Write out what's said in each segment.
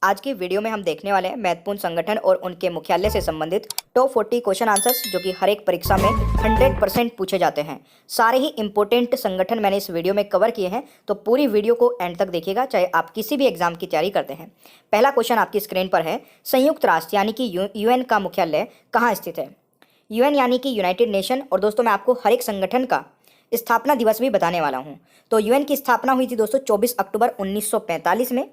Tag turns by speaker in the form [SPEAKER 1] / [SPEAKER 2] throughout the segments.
[SPEAKER 1] आज की वीडियो में हम देखने वाले हैं महत्वपूर्ण संगठन और उनके मुख्यालय से संबंधित टॉप 40 क्वेश्चन आंसर्स जो कि हर एक परीक्षा में 100% पूछे जाते हैं। सारे ही इंपॉर्टेंट संगठन मैंने इस वीडियो में कवर किए हैं, तो पूरी वीडियो को एंड तक देखिएगा, चाहे आप किसी भी एग्जाम की तैयारी करते हैं। पहला क्वेश्चन आपकी स्क्रीन पर है, संयुक्त राष्ट्र यानी कि यूएन का मुख्यालय कहाँ स्थित है? यूएन यानी कि यूनाइटेड नेशन। और दोस्तों मैं आपको हर एक संगठन का स्थापना दिवस भी बताने वाला हूँ। तो यूएन की स्थापना हुई थी दोस्तों 24 अक्टूबर 1945 में,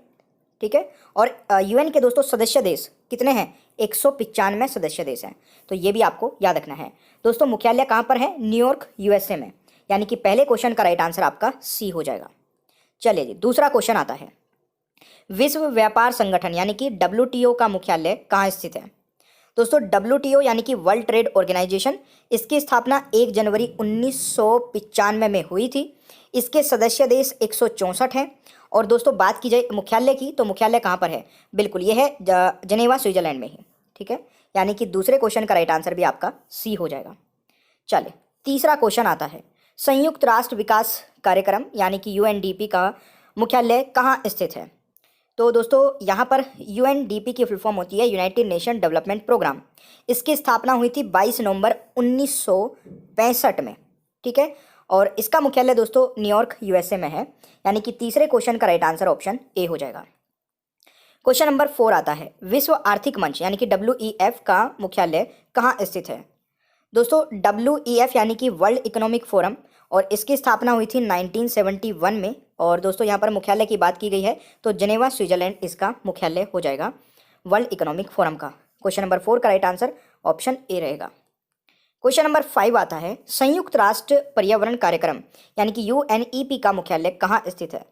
[SPEAKER 1] ठीक है। और यूएन के दोस्तों सदस्य देश कितने हैं? 195 सदस्य देश हैं, तो ये भी आपको याद रखना है। दोस्तों मुख्यालय कहाँ पर है? न्यूयॉर्क यूएसए में, यानी कि पहले क्वेश्चन का राइट आंसर आपका सी हो जाएगा। चलिए जी, दूसरा क्वेश्चन आता है, विश्व व्यापार संगठन यानी कि डब्ल्यूटीओ का मुख्यालय कहाँ स्थित है? दोस्तों डब्ल्यूटीओ यानी कि वर्ल्ड ट्रेड ऑर्गेनाइजेशन, इसकी स्थापना 1 जनवरी 1995 में हुई थी। इसके सदस्य देश 164 हैं। और दोस्तों बात की जाए मुख्यालय की, तो मुख्यालय कहाँ पर है? बिल्कुल ये है जनेवा स्विट्जरलैंड में ही, ठीक है। यानी कि दूसरे क्वेश्चन का राइट आंसर भी आपका सी हो जाएगा। चलिए तीसरा क्वेश्चन आता है, संयुक्त राष्ट्र विकास कार्यक्रम यानी कि यूएनडीपी का मुख्यालय कहाँ स्थित है? तो दोस्तों यहाँ पर यूएनडीपी की फुल फॉर्म होती है यूनाइटेड नेशन डेवलपमेंट प्रोग्राम। इसकी स्थापना हुई थी 22 नवंबर 1965 में, ठीक है। और इसका मुख्यालय दोस्तों न्यूयॉर्क यूएसए में है, यानी कि तीसरे क्वेश्चन का राइट आंसर ऑप्शन ए हो जाएगा। क्वेश्चन नंबर 4 आता है, विश्व आर्थिक मंच यानी कि डब्ल्यूईएफ का मुख्यालय कहाँ स्थित है? दोस्तों डब्ल्यूईएफ यानी कि वर्ल्ड इकोनॉमिक फोरम, और इसकी स्थापना हुई थी 1971 में। और दोस्तों यहाँ पर मुख्यालय की बात की गई है तो जनेवा स्विट्जरलैंड इसका मुख्यालय हो जाएगा वर्ल्ड इकोनॉमिक फोरम का। क्वेश्चन नंबर 4 का राइट आंसर ऑप्शन ए रहेगा। क्वेश्चन नंबर 5 आता है, संयुक्त राष्ट्र पर्यावरण कार्यक्रम यानी कि यूएनईपी का मुख्यालय कहाँ स्थित है?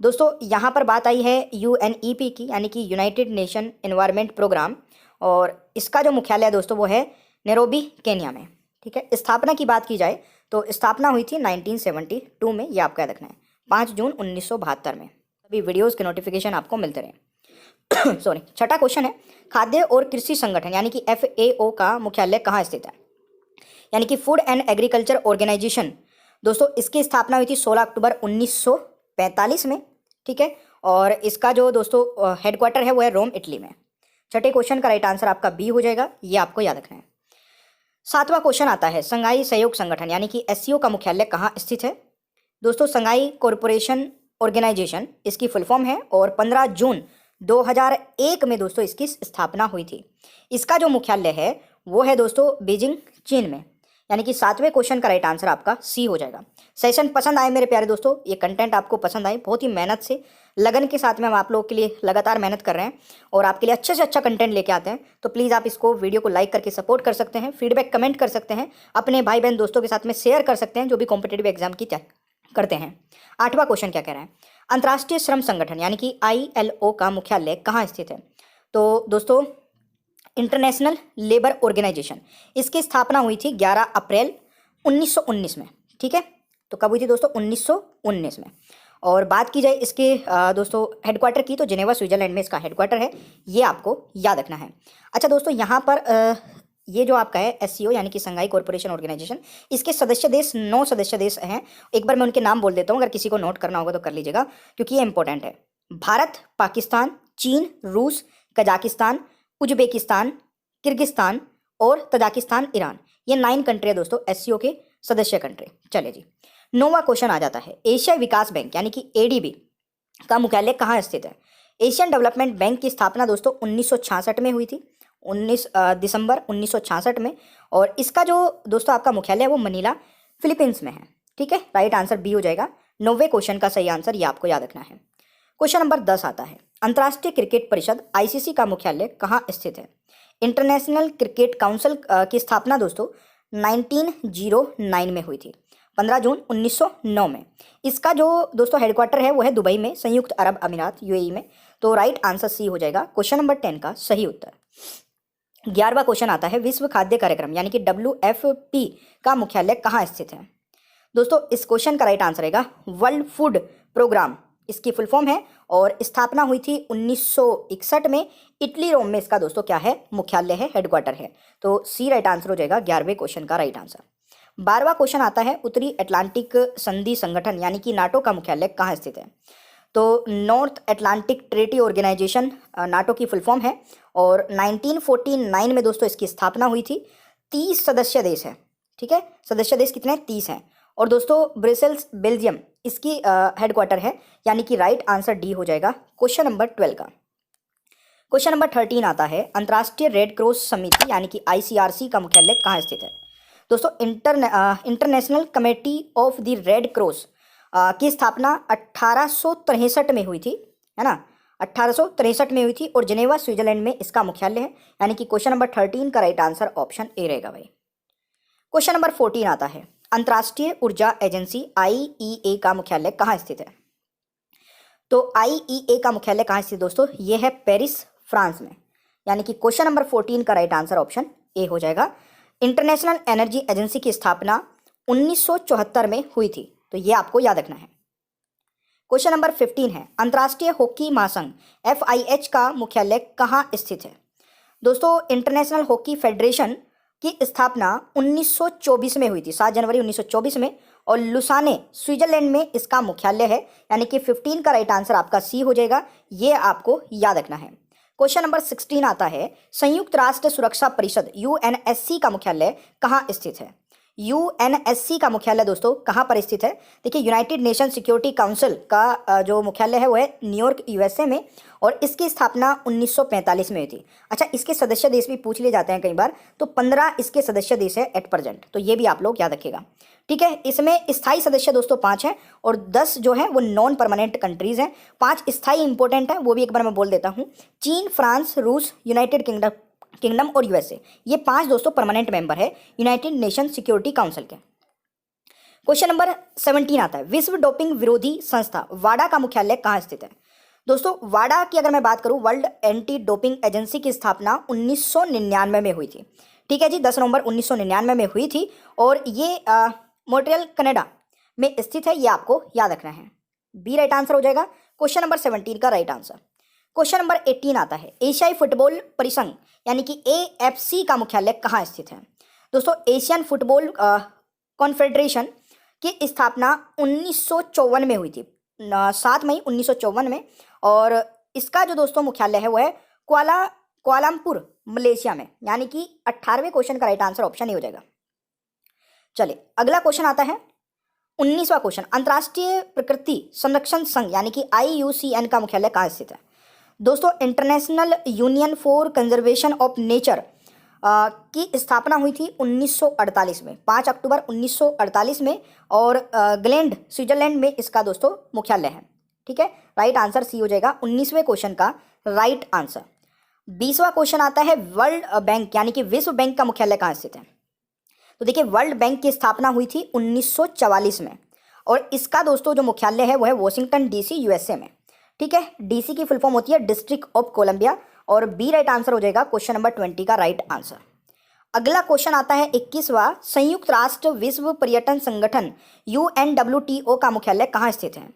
[SPEAKER 1] दोस्तों यहाँ पर बात आई है यूएनईपी की, यानी कि यूनाइटेड नेशन एनवायरनमेंट प्रोग्राम, और इसका जो मुख्यालय है दोस्तों वो है नैरोबी केन्या में, ठीक है। स्थापना की बात की जाए तो स्थापना हुई थी 1972 में, ये आपका याद रखना है, 5 जून 1972 में। अभी वीडियोज़ के नोटिफिकेशन आपको मिलते रहे। सॉरी। छठा क्वेश्चन है, खाद्य और कृषि संगठन यानी कि एफएओ का मुख्यालय कहाँ स्थित है? यानी कि फूड एंड एग्रीकल्चर ऑर्गेनाइजेशन। दोस्तों इसकी स्थापना हुई थी 16 अक्टूबर 1945 में, ठीक है। और इसका जो दोस्तों हेडक्वार्टर है वो है रोम, इटली में। छठे क्वेश्चन का राइट आंसर आपका बी हो जाएगा, ये आपको याद रखना है। सातवां क्वेश्चन आता है, संघाई सहयोग संगठन यानी कि एससीओ का मुख्यालय कहाँ स्थित है? दोस्तों संघाई कॉरपोरेशन ऑर्गेनाइजेशन इसकी फुल फॉर्म है, और 15 जून 2001 में दोस्तों इसकी स्थापना हुई थी। इसका जो मुख्यालय है वो है दोस्तों बीजिंग, चीन में, यानी कि 7वें क्वेश्चन का राइट आंसर आपका सी हो जाएगा। सेशन पसंद आए मेरे प्यारे दोस्तों, ये कंटेंट आपको पसंद आए, बहुत ही मेहनत से लगन के साथ में हम आप लोगों के लिए लगातार मेहनत कर रहे हैं और आपके लिए अच्छे से अच्छा कंटेंट लेके आते हैं, तो प्लीज़ आप इसको वीडियो को लाइक करके सपोर्ट कर सकते हैं, फीडबैक कमेंट कर सकते हैं, अपने भाई बहन दोस्तों के साथ में शेयर कर सकते हैं जो भी कॉम्पिटेटिव एग्जाम की तैयारी करते हैं। 8वां क्वेश्चन क्या कह रहा है, अंतर्राष्ट्रीय श्रम संगठन यानी कि ILO का मुख्यालय कहाँ स्थित है? तो दोस्तों इंटरनेशनल लेबर ऑर्गेनाइजेशन, इसकी स्थापना हुई थी 11 अप्रैल 1919 में, ठीक है। तो कब हुई थी दोस्तों? 1919 में। और बात की जाए इसके दोस्तों हेडक्वार्टर की, तो जिनेवा स्विट्जरलैंड में इसका हेडक्वार्टर है, ये आपको याद रखना है। अच्छा दोस्तों यहाँ पर ये जो आपका है एससीओ यानी कि संघाई कॉरपोरेशन ऑर्गेनाइजेशन, इसके सदस्य देश 9 सदस्य देश हैं। एक बार मैं उनके नाम बोल देता हूँ, अगर किसी को नोट करना होगा तो कर लीजिएगा क्योंकि ये इंपॉर्टेंट है। भारत, पाकिस्तान, चीन, रूस, कजाकिस्तान, उज्बेकिस्तान, किर्गिस्तान और तजाकिस्तान, ईरान, ये 9 कंट्री है दोस्तों एससीओ के सदस्य कंट्री। चलिए जी, 9वां क्वेश्चन आ जाता है, एशिया विकास बैंक यानी कि एडीबी का मुख्यालय कहाँ स्थित है? एशियन डेवलपमेंट बैंक की स्थापना दोस्तों 1966 में हुई थी, 19 दिसंबर 1966 में। और इसका जो दोस्तों आपका मुख्यालय है वो मनीला, फिलीपींस में है, ठीक है। राइट आंसर बी हो जाएगा। 9वें क्वेश्चन का सही आंसर ये आपको याद रखना है। क्वेश्चन नंबर 10 आता है, अंतर्राष्ट्रीय क्रिकेट परिषद आईसीसी का मुख्यालय कहाँ स्थित है? इंटरनेशनल क्रिकेट काउंसिल की स्थापना दोस्तों 1909 में हुई थी, 15 जून 1909 में। इसका जो दोस्तों हेडक्वार्टर है वो है दुबई में, संयुक्त अरब अमीरात, यूएई में। तो राइट आंसर सी हो जाएगा क्वेश्चन नंबर 10 का सही उत्तर। 11वां क्वेश्चन आता है, विश्व खाद्य कार्यक्रम यानी कि WFP का मुख्यालय कहाँ स्थित है? दोस्तों इस क्वेश्चन का राइट आंसर रहेगा वर्ल्ड फूड प्रोग्राम, इसकी फुल फॉर्म है, और स्थापना हुई थी 1961 में, इटली, रोम में इसका दोस्तों क्या है? मुख्यालय है, हेडक्वार्टर है। तो सी राइट आंसर हो जाएगा 11वें क्वेश्चन का राइट आंसर। 12वां क्वेश्चन आता है, उत्तरी अटलांटिक संधि संगठन यानी कि नाटो का मुख्यालय कहाँ स्थित है? तो North Atlantic Treaty Organization NATO की फुल फॉर्म है और 1949 में दोस्तों इसकी स्थापना हुई थी। 30 सदस्य देश है, ठीक है, सदस्य देश कितने हैं? 30 हैं। और दोस्तों ब्रसेल्स बेल्जियम इसकी हेडक्वार्टर है, यानी कि राइट आंसर डी हो जाएगा क्वेश्चन नंबर 12 का। क्वेश्चन नंबर 13 आता है, अंतर्राष्ट्रीय रेड क्रॉस समिति यानी कि ICRC का मुख्यालय कहाँ स्थित है? दोस्तों international committee of the red cross की स्थापना 1863 में हुई थी, है ना, 1863 में हुई थी और जिनेवा स्विट्जरलैंड में इसका मुख्यालय है, यानी कि क्वेश्चन नंबर 13 का राइट आंसर ऑप्शन ए रहेगा भाई। क्वेश्चन नंबर 14 आता है, अंतर्राष्ट्रीय ऊर्जा एजेंसी IEA का मुख्यालय कहाँ स्थित है? तो IEA का मुख्यालय कहाँ स्थित दोस्तों? ये है पेरिस, फ्रांस में, यानी कि क्वेश्चन नंबर 14 का राइट आंसर ऑप्शन ए हो जाएगा। इंटरनेशनल एनर्जी एजेंसी की स्थापना 1974 में हुई थी, तो ये आपको याद रखना है। क्वेश्चन नंबर 15 है, अंतर्राष्ट्रीय हॉकी महासंघ FIH का मुख्यालय कहाँ स्थित है? दोस्तों इंटरनेशनल हॉकी फेडरेशन की स्थापना 1924 में हुई थी, 7 जनवरी 1924 में, और लुसाने स्विट्जरलैंड में इसका मुख्यालय है, यानी कि 15 का राइट आंसर आपका सी हो जाएगा, ये आपको याद रखना है। क्वेश्चन नंबर 16 आता है, संयुक्त राष्ट्र सुरक्षा परिषद UNSC का मुख्यालय कहाँ स्थित है? UNSC का मुख्यालय दोस्तों कहाँ पर स्थित है? देखिए यूनाइटेड नेशन सिक्योरिटी काउंसिल का जो मुख्यालय है वो है न्यूयॉर्क USA में, और इसकी स्थापना 1945 में हुई थी। अच्छा, इसके सदस्य देश भी पूछ लिए जाते हैं कई बार, तो 15 इसके सदस्य देश है एट प्रेजेंट, तो ये भी आप लोग याद रखिएगा, ठीक है। इसमें स्थायी सदस्य दोस्तों 5 हैं और 10 जो है वो नॉन परमानेंट कंट्रीज हैं। 5 स्थायी इंपॉर्टेंट हैं, वो भी एक बार मैं बोल देता हूँ, चीन, फ्रांस, रूस, यूनाइटेड किंगडम और USA, ये 5 दोस्तों परमानेंट मेंबर है यूनाइटेड नेशन सिक्योरिटी काउंसिल के। क्वेश्चन नंबर 17 आता है, विश्व डोपिंग विरोधी संस्था वाडा का मुख्यालय कहाँ स्थित है? दोस्तों वाडा की अगर मैं बात करूं, वर्ल्ड एंटी डोपिंग एजेंसी की स्थापना 1999 में हुई थी, ठीक है जी, 10 नवंबर 1999 में हुई थी, और ये मॉन्ट्रियल कनाडा में स्थित है, ये आपको याद रखना है। बी राइट आंसर हो जाएगा क्वेश्चन नंबर 17 का राइट आंसर। क्वेश्चन नंबर 18 आता है, एशियाई फुटबॉल परिसंघ यानी कि AFC का मुख्यालय कहाँ स्थित है? दोस्तों एशियन फुटबॉल कॉन्फेडरेशन की स्थापना 1954 में हुई थी, 7 मई 1954 में, और इसका जो दोस्तों मुख्यालय है वो है कुआलालंपुर मलेशिया में, यानी कि 18वें क्वेश्चन का राइट आंसर ऑप्शन ए हो जाएगा। चलिए अगला क्वेश्चन आता है 19वां क्वेश्चन, अंतर्राष्ट्रीय प्रकृति संरक्षण संघ यानी कि IUCN का मुख्यालय कहाँ स्थित है? दोस्तों international union for conservation of nature की स्थापना हुई थी 1948 में, 5 अक्टूबर 1948 में, और ग्लेंड स्विट्जरलैंड में इसका दोस्तों मुख्यालय है, ठीक है, राइट आंसर सी हो जाएगा 19वें क्वेश्चन का राइट आंसर। 20वां क्वेश्चन आता है, वर्ल्ड बैंक यानी कि विश्व बैंक का मुख्यालय कहाँ स्थित है? तो देखिए वर्ल्ड बैंक की स्थापना हुई थी 1944 में, और इसका दोस्तों जो मुख्यालय है वो है वॉशिंगटन DC USA में, ठीक है। DC की फुल फॉर्म होती है डिस्ट्रिक्ट ऑफ कोलंबिया, और बी राइट आंसर हो जाएगा क्वेश्चन नंबर 20 का राइट आंसर। अगला क्वेश्चन आता है 21वां, संयुक्त राष्ट्र विश्व पर्यटन संगठन UNWTO का मुख्यालय कहाँ स्थित है?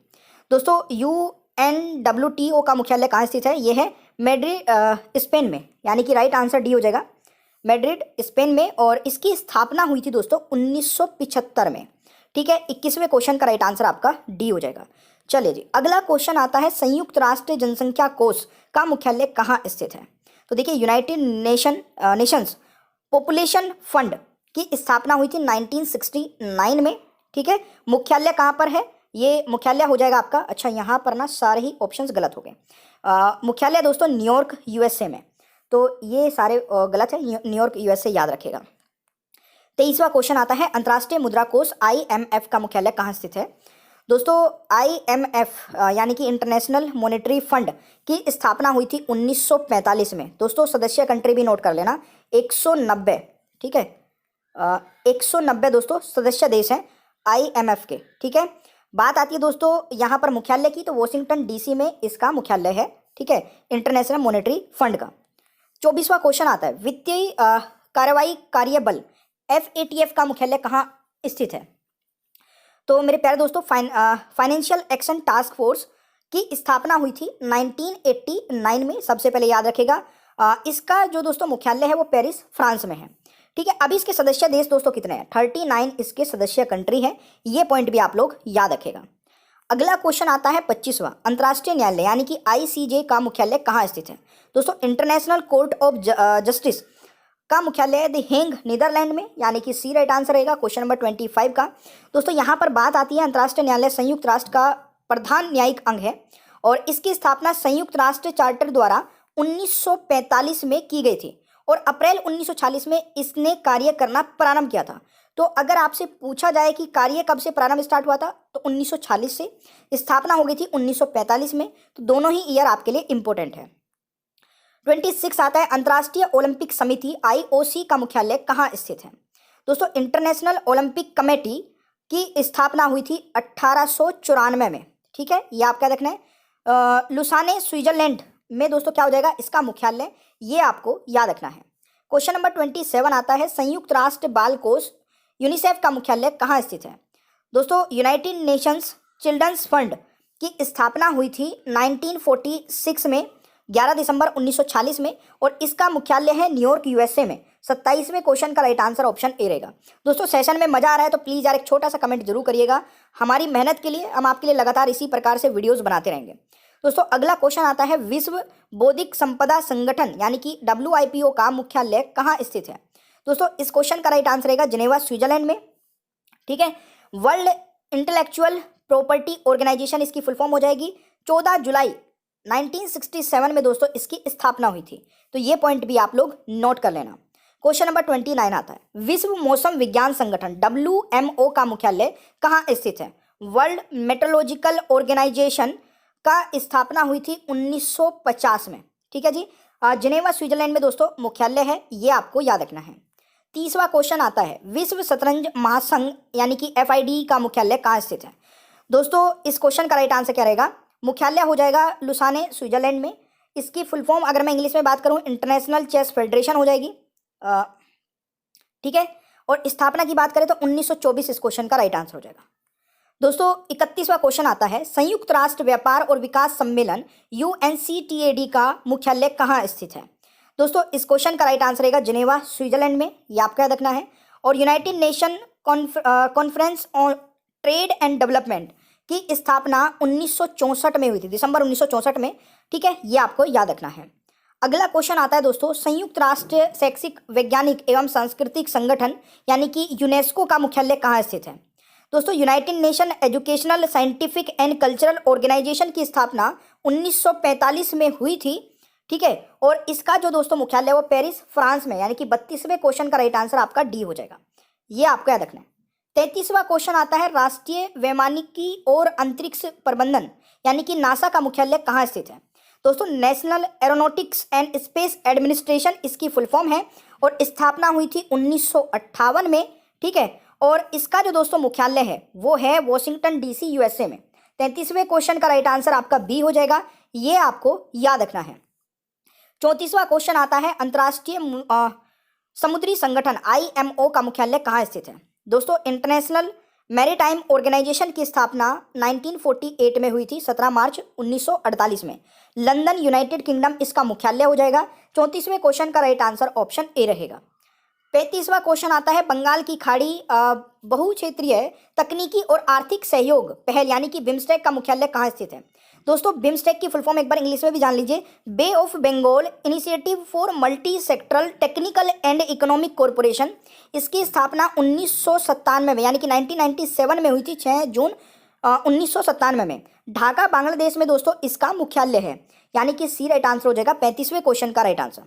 [SPEAKER 1] दोस्तों UNWTO का मुख्यालय कहाँ स्थित है? यह है मैड्रिड स्पेन में, यानी कि राइट आंसर डी हो जाएगा, मैड्रिड स्पेन में, और इसकी स्थापना हुई थी दोस्तों 1975 में, ठीक है। 21वें क्वेश्चन का राइट आंसर आपका डी हो जाएगा। चलिए जी अगला क्वेश्चन आता है, संयुक्त राष्ट्र जनसंख्या कोष का मुख्यालय कहाँ स्थित है? तो देखिए यूनाइटेड नेशंस पॉपुलेशन फंड की स्थापना हुई थी 1969 में, ठीक है। मुख्यालय कहाँ पर है? ये मुख्यालय हो जाएगा आपका, अच्छा यहाँ पर ना सारे ही ऑप्शंस गलत हो गए, मुख्यालय दोस्तों न्यूयॉर्क USA में, तो ये सारे गलत है, न्यूयॉर्क USA याद रखेगा। 23वां क्वेश्चन आता है, अंतर्राष्ट्रीय मुद्रा कोष IMF का मुख्यालय कहाँ स्थित है? दोस्तों IMF यानी कि इंटरनेशनल मॉनेटरी फंड की स्थापना हुई थी 1945 में। दोस्तों सदस्य कंट्री भी नोट कर लेना, 190, ठीक है, 190 दोस्तों सदस्य देश हैं IMF के, ठीक है। बात आती है दोस्तों यहाँ पर मुख्यालय की, तो वॉशिंगटन DC में इसका मुख्यालय है, ठीक है, इंटरनेशनल मॉनेटरी फंड का। 24वां क्वेश्चन आता है, वित्तीय कार्रवाई कार्यबल FATF का मुख्यालय कहाँ स्थित है? तो मेरे प्यारे दोस्तों फाइनेंशियल एक्शन टास्क फोर्स की स्थापना हुई थी 1989 में, सबसे पहले याद रखेगा। इसका जो दोस्तों मुख्यालय है वो पेरिस, फ्रांस में है, ठीक है। अभी इसके सदस्य देश दोस्तों कितने हैं? 39 इसके सदस्य कंट्री हैं, ये पॉइंट भी आप लोग याद रखेगा। अगला क्वेश्चन आता है 25वां, अंतर्राष्ट्रीय न्यायालय यानी कि ICJ का मुख्यालय कहाँ स्थित है? दोस्तों इंटरनेशनल कोर्ट ऑफ जस्टिस का मुख्यालय द हेग नीदरलैंड में, यानी कि सी राइट आंसर रहेगा क्वेश्चन नंबर 25 का। दोस्तों यहाँ पर बात आती है अंतर्राष्ट्रीय न्यायालय संयुक्त राष्ट्र का प्रधान न्यायिक अंग है और इसकी स्थापना संयुक्त राष्ट्र चार्टर द्वारा 1945 में की गई थी और अप्रैल 1946 में इसने कार्य करना प्रारंभ किया था। तो अगर आपसे पूछा जाए कि कार्य कब से प्रारंभ स्टार्ट हुआ था, तो 1946 से, स्थापना हो गई थी 1945 में, तो दोनों ही ईयर आपके लिए इंपॉर्टेंट है। 26 आता है, अंतर्राष्ट्रीय ओलंपिक समिति IOC का मुख्यालय कहाँ स्थित है? दोस्तों इंटरनेशनल ओलंपिक कमेटी की स्थापना हुई थी 1894 में, ठीक है, ये आपका रखना है। लुसाने स्विट्जरलैंड में दोस्तों क्या हो जाएगा इसका मुख्यालय, ये आपको याद रखना है। क्वेश्चन नंबर 27 आता है, संयुक्त राष्ट्र बाल कोष यूनिसेफ का मुख्यालय कहाँ स्थित है? दोस्तों यूनाइटेड नेशंस चिल्ड्रंस फंड की स्थापना हुई थी 1946 में, 11 दिसंबर 1946 में, और इसका मुख्यालय है न्यूयॉर्क USA में। 27वें क्वेश्चन का राइट आंसर ऑप्शन ए रहेगा। दोस्तों सेशन में मजा आ रहा है तो प्लीज़ यार एक छोटा सा कमेंट जरूर करिएगा, हमारी मेहनत के लिए, हम आपके लिए लगातार इसी प्रकार से वीडियोज़ बनाते रहेंगे। दोस्तों अगला क्वेश्चन आता है, विश्व बौद्धिक संपदा संगठन यानी कि WIPO का मुख्यालय कहाँ स्थित है? दोस्तों इस क्वेश्चन का राइट आंसर रहेगा जिनेवा स्विट्जरलैंड में, ठीक है। वर्ल्ड इंटेलेक्चुअल प्रॉपर्टी ऑर्गेनाइजेशन इसकी फुल फॉर्म हो जाएगी। 14 जुलाई 1967 में दोस्तों इसकी स्थापना हुई थी, तो ये पॉइंट भी आप लोग नोट कर लेना। क्वेश्चन नंबर 29 आता है, विश्व मौसम विज्ञान संगठन WMO का मुख्यालय कहाँ स्थित है? वर्ल्ड मेट्रोलॉजिकल ऑर्गेनाइजेशन का स्थापना हुई थी 1950 में, ठीक है जी। जिनेवा स्विट्जरलैंड में दोस्तों मुख्यालय है, ये आपको याद रखना है। 30वां क्वेश्चन आता है, विश्व शतरंज महासंघ यानी कि FIDE का मुख्यालय कहाँ स्थित है? दोस्तों इस क्वेश्चन का राइट आंसर क्या रहेगा? मुख्यालय हो जाएगा लुसाने स्विट्जरलैंड में। इसकी फुल फॉर्म अगर मैं इंग्लिश में बात करूं इंटरनेशनल चेस फेडरेशन हो जाएगी, ठीक है। और स्थापना की बात करें तो 1924 इस क्वेश्चन का राइट आंसर हो जाएगा। दोस्तों 31वां क्वेश्चन आता है, संयुक्त राष्ट्र व्यापार और विकास सम्मेलन UNCTAD का मुख्यालय कहाँ स्थित है? दोस्तों इस क्वेश्चन का राइट आंसर रहेगा जिनेवा स्विट्जरलैंड में, ये आपको याद रखना है। और United nation conference on trade and development की स्थापना 1964 में हुई थी, दिसंबर 1964 में, ठीक है, ये आपको याद रखना है। अगला क्वेश्चन आता है दोस्तों, संयुक्त राष्ट्र शैक्षिक वैज्ञानिक एवं सांस्कृतिक संगठन यानी कि यूनेस्को का मुख्यालय कहाँ स्थित है? दोस्तों United Nation Educational Scientific and Cultural Organization की स्थापना 1945 में हुई थी, ठीक है। और इसका जो दोस्तों मुख्यालय है वो पेरिस फ्रांस में, यानी कि 32वें क्वेश्चन का राइट आंसर आपका डी हो जाएगा, ये आपको याद रखना है। 33वां क्वेश्चन आता है, राष्ट्रीय वैमानिकी और अंतरिक्ष प्रबंधन यानी कि नासा का मुख्यालय कहाँ स्थित है? दोस्तों national aeronautics and space administration इसकी फुल फॉर्म है और स्थापना हुई थी 1958 में, ठीक है। और इसका जो दोस्तों मुख्यालय है वो है वॉशिंगटन DC USA में। 33वें क्वेश्चन का राइट आंसर आपका बी हो जाएगा, ये आपको याद रखना है। 34वां क्वेश्चन आता है, अंतर्राष्ट्रीय समुद्री संगठन IMO का मुख्यालय कहाँ स्थित है? दोस्तों इंटरनेशनल मैरीटाइम ऑर्गेनाइजेशन की स्थापना 1948 में हुई थी, 17 मार्च 1948 में। लंदन यूनाइटेड किंगडम इसका मुख्यालय हो जाएगा। 34वें क्वेश्चन का राइट आंसर ऑप्शन ए रहेगा। 35वां क्वेश्चन आता है, बंगाल की खाड़ी बहुक्षेत्रीय तकनीकी और आर्थिक सहयोग पहल यानी कि बिम्स्टेक का मुख्यालय कहाँ स्थित है? दोस्तों बिम्स्टेक की फुल फॉर्म एक बार इंग्लिश में भी जान लीजिए, Bay of Bengal Initiative for Multi Sectoral Technical and Economic Corporation. इसकी स्थापना 1997 में यानी कि 1997 में हुई थी, 6 जून 1997 में। ढाका बांग्लादेश में दोस्तों इसका मुख्यालय है, यानी कि सी राइट आंसर हो जाएगा 35वें क्वेश्चन का राइट आंसर।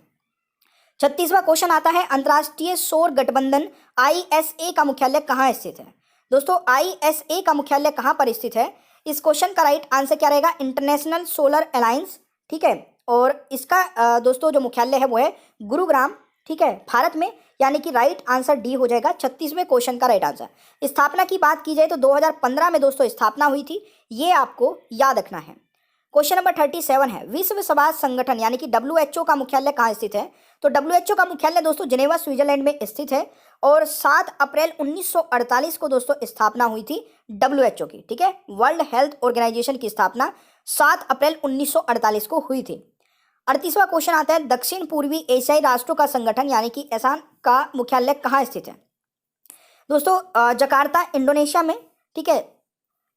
[SPEAKER 1] 36वां क्वेश्चन आता है, अंतर्राष्ट्रीय सौर गठबंधन ISA का मुख्यालय कहाँ स्थित है? दोस्तों ISA का मुख्यालय कहाँ पर स्थित है? इस क्वेश्चन का राइट आंसर क्या रहेगा? इंटरनेशनल सोलर अलायंस, ठीक है। और इसका दोस्तों जो मुख्यालय है वो है गुरुग्राम, ठीक है, भारत में, यानी कि राइट आंसर डी हो जाएगा 36वें क्वेश्चन का राइट आंसर। स्थापना की बात की जाए तो 2015 में दोस्तों स्थापना हुई थी, ये आपको याद रखना है। क्वेश्चन नंबर 37 है, विश्व स्वास्थ्य संगठन यानी कि WHO का मुख्यालय कहाँ स्थित है? तो WHO का मुख्यालय दोस्तों जिनेवा स्विट्जरलैंड में स्थित है और 7 अप्रैल 1948 को दोस्तों स्थापना हुई थी WHO की, ठीक है। वर्ल्ड हेल्थ ऑर्गेनाइजेशन की स्थापना 7 अप्रैल 1948 को हुई थी। 38वां क्वेश्चन आता है, दक्षिण पूर्वी एशियाई राष्ट्रों का संगठन यानी कि ASEAN का मुख्यालय कहाँ स्थित है? दोस्तों जकार्ता इंडोनेशिया में, ठीक है।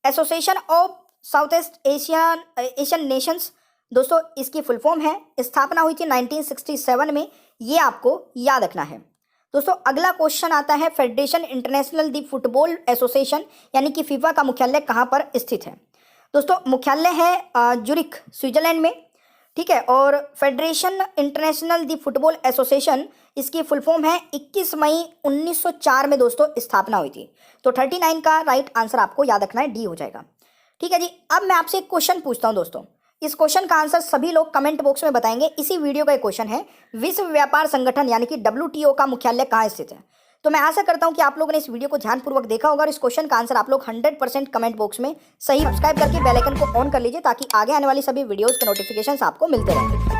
[SPEAKER 1] Association of south east Asian Nations दोस्तों इसकी फुल फॉर्म है। स्थापना हुई थी 1967 में, ये आपको याद रखना है। दोस्तों अगला क्वेश्चन आता है फेडरेशन इंटरनेशनल दी फुटबॉल एसोसिएशन यानी कि फीफा का मुख्यालय कहाँ पर स्थित है। दोस्तों मुख्यालय है ज्यूरिख स्विट्जरलैंड में, ठीक है। और फेडरेशन इंटरनेशनल दी फुटबॉल एसोसिएशन इसकी फुल फॉर्म है 21 मई 1904 में दोस्तों स्थापना हुई थी। तो 39 का राइट आंसर आपको याद रखना है, डी हो जाएगा। ठीक है जी। अब मैं आपसे एक क्वेश्चन पूछता हूं दोस्तों, इस क्वेश्चन का आंसर सभी लोग कमेंट बॉक्स में बताएंगे। इसी वीडियो का एक क्वेश्चन है, विश्व व्यापार संगठन यानी कि WTO का मुख्यालय कहाँ स्थित है। तो मैं आशा करता हूं कि आप लोगों ने इस वीडियो को ध्यानपूर्वक देखा होगा और इस क्वेश्चन का आंसर आप लोग 100% कमेंट बॉक्स में सही सब्सक्राइब करके बेल आइकन को ऑन कर लीजिए ताकि आगे आने वाली सभी वीडियोस के नोटिफिकेशंस आपको मिलते रहें।